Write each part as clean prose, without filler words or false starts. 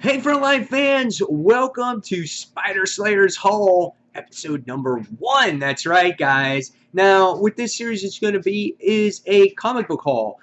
Hey Frontline fans, welcome to Spider Slayer's Haul, episode number 1. That's right, guys. Now, what this series is going to be is a comic book haul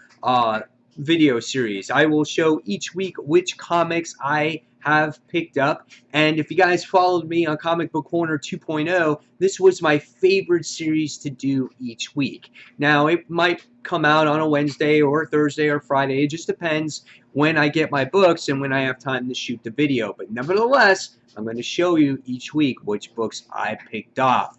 video series. I will show each week which comics I have picked up, and if you guys followed me on Comic Book Corner 2.0, this was my favorite series to do each week. Now, it might come out on a Wednesday or Thursday or Friday. It just depends when I get my books and when I have time to shoot the video. But nevertheless, I'm going to show you each week which books I picked up.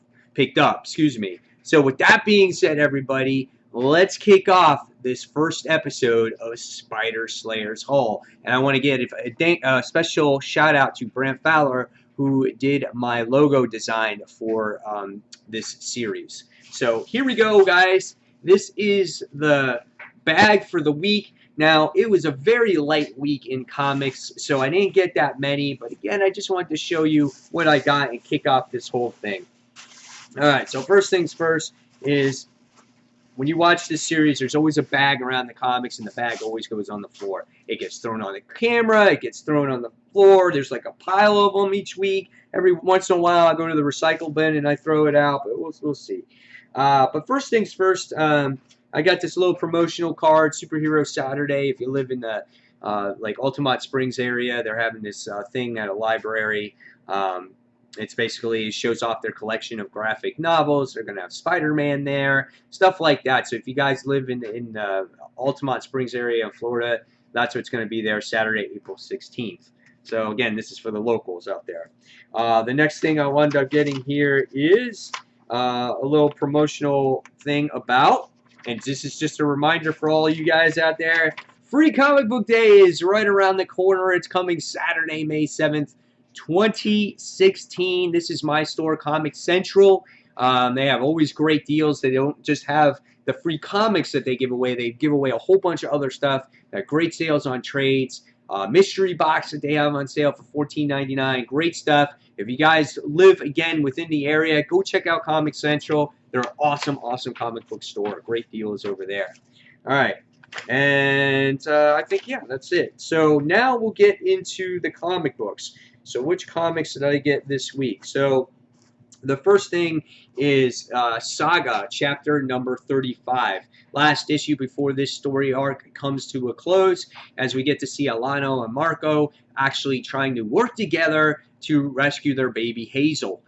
So with that being said, everybody, let's kick off this first episode of Spider Slayer's Haul. And I want to give a special shout out to Brant Fowler, who did my logo design for this series. So here we go, guys. This is the bag for the week. Now, it was a very light week in comics, so I didn't get that many, but again, I just wanted to show you what I got and kick off this whole thing. Alright, so first things first is, when you watch this series, there's always a bag around the comics, and the bag always goes on the floor. It gets thrown on the camera, it gets thrown on the floor, there's like a pile of them each week. Every once in a while, I go to the recycle bin and I throw it out, but we'll see. But first things first, I got this little promotional card, Superhero Saturday. If you live in the like Altamont Springs area, they're having this thing at a library. It's basically shows off their collection of graphic novels. They're going to have Spider-Man there, stuff like that. So if you guys live in the Altamont Springs area of Florida, that's what's going to be there Saturday, April 16th. So again, this is for the locals out there. The next thing I wound up getting here is a little promotional thing about, and this is just a reminder for all you guys out there, Free Comic Book Day is right around the corner. It's coming Saturday, May 7th, 2016. This is my store, Comic Central. They have always great deals. They don't just have the free comics that they give away. They give away a whole bunch of other stuff. They have great sales on trades. Mystery box that they have on sale for $14.99. Great stuff. If you guys live, again, within the area, go check out Comic Central. They're an awesome, awesome comic book store. Great deals over there. All right. And I think, yeah, that's it. So now we'll get into the comic books. So which comics did I get this week? So the first thing is Saga, chapter number 35. Last issue before this story arc comes to a close, as we get to see Alano and Marco actually trying to work together to rescue their baby Hazel.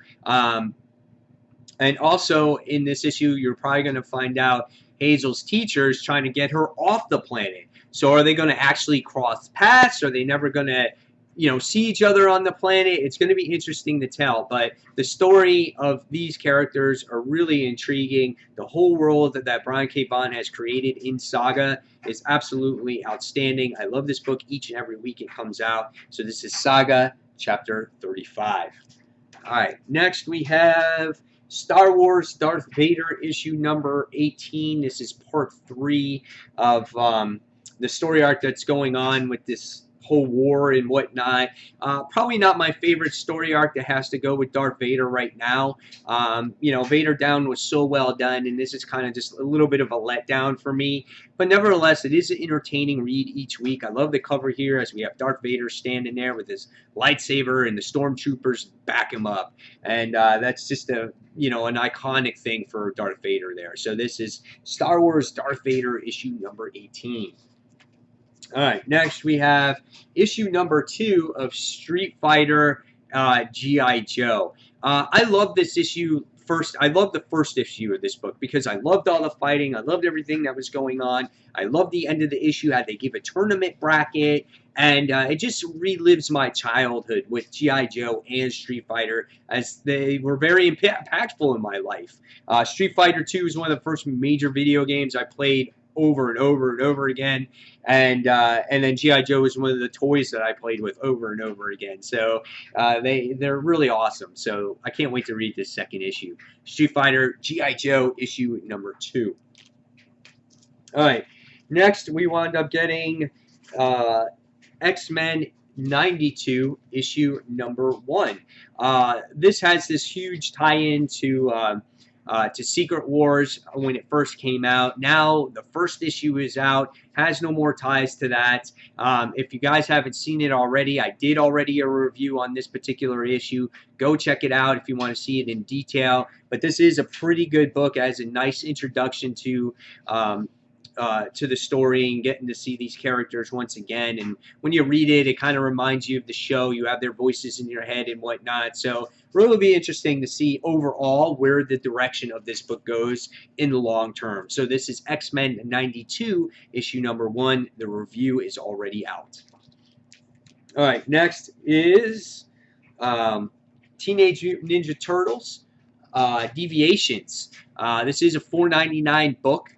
And also in this issue, you're probably going to find out Hazel's teacher is trying to get her off the planet. So are they going to actually cross paths? Are they never going to, see each other on the planet? It's going to be interesting to tell. But the story of these characters are really intriguing. The whole world that Brian K. Vaughan has created in Saga is absolutely outstanding. I love this book each and every week it comes out. So this is Saga, chapter 35. All right, next we have Star Wars Darth Vader issue number 18. This is part 3 of the story arc that's going on with this whole war and whatnot. Probably not my favorite story arc that has to go with Darth Vader right now. Vader Down was so well done, and this is kind of just a little bit of a letdown for me. But nevertheless, it is an entertaining read each week. I love the cover here as we have Darth Vader standing there with his lightsaber and the stormtroopers back him up. And that's just an iconic thing for Darth Vader there. So this is Star Wars Darth Vader issue number 18. All right, next we have issue number 2 of Street Fighter G.I. Joe. I love this issue first. I love the first issue of this book because I loved all the fighting. I loved everything that was going on. I loved the end of the issue, how they give a tournament bracket, and it just relives my childhood with G.I. Joe and Street Fighter, as they were very impactful in my life. Street Fighter 2 is one of the first major video games I played over and over and over again, and then G.I. Joe is one of the toys that I played with over and over again. So they're really awesome. So I can't wait to read this second issue, Street Fighter G.I. Joe issue number 2. All right, next we wound up getting X-Men 92 issue number 1. This has this huge tie-in to to Secret Wars when it first came out. Now the first issue is out, has no more ties to that. If you guys haven't seen it already, I did already a review on this particular issue. Go check it out if you want to see it in detail. But this is a pretty good book. It has a nice introduction to the story and getting to see these characters once again. And when you read it, it kind of reminds you of the show. You have their voices in your head and whatnot. So really be interesting to see overall where the direction of this book goes in the long term. So this is X-Men 92, issue number 1. The review is already out. All right, next is Teenage Mutant Ninja Turtles Deviations. This is a $4.99 book.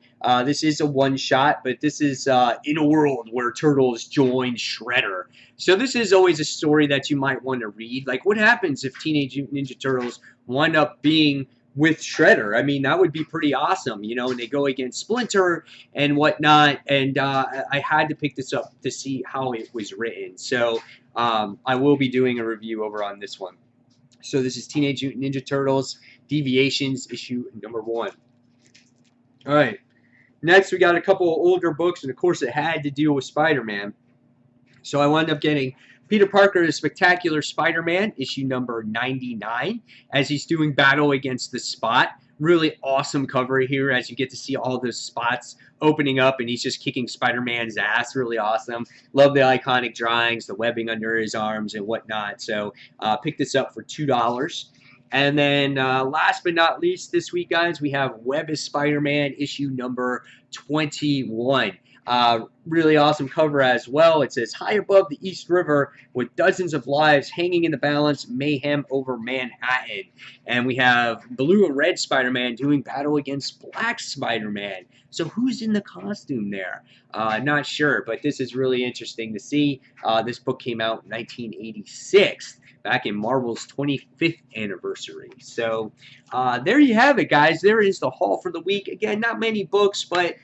This is a one-shot, but this is in a world where Turtles join Shredder. So this is always a story that you might want to read. Like, what happens if Teenage Mutant Ninja Turtles wind up being with Shredder? I mean, that would be pretty awesome, you know, and they go against Splinter and whatnot, and I had to pick this up to see how it was written. So I will be doing a review over on this one. So this is Teenage Mutant Ninja Turtles Deviations, issue number 1. All right. Next, we got a couple of older books, and of course, it had to deal with Spider-Man. So I wound up getting Peter Parker's Spectacular Spider-Man, issue number 99, as he's doing battle against the Spot. Really awesome cover here, as you get to see all those spots opening up, and he's just kicking Spider-Man's ass. Really awesome. Love the iconic drawings, the webbing under his arms and whatnot. So pick this up for $2. And then last but not least this week, guys, we have Web of Spider-Man issue number 21. Really awesome cover as well. It says, high above the East River with dozens of lives hanging in the balance, mayhem over Manhattan. And we have blue and red Spider-Man doing battle against black Spider-Man. So who's in the costume there? Not sure, but this is really interesting to see. This book came out in 1986. Back in Marvel's 25th anniversary. So there you have it, guys. There is the haul for the week. Again, not many books, but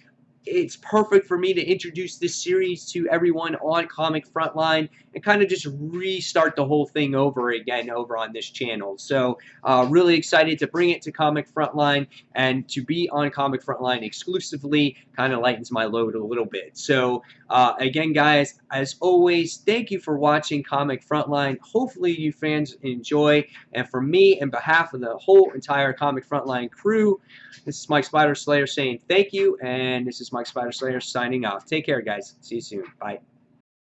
it's perfect for me to introduce this series to everyone on Comic Frontline and kind of just restart the whole thing over again over on this channel. So really excited to bring it to Comic Frontline, and to be on Comic Frontline exclusively kind of lightens my load a little bit. So again, guys, as always, thank you for watching Comic Frontline. Hopefully you fans enjoy, and for me and behalf of the whole entire Comic Frontline crew, this is Mike Spider Slayer saying thank you, and this is Mike Spider Slayer signing off. Take care, guys. See you soon. Bye.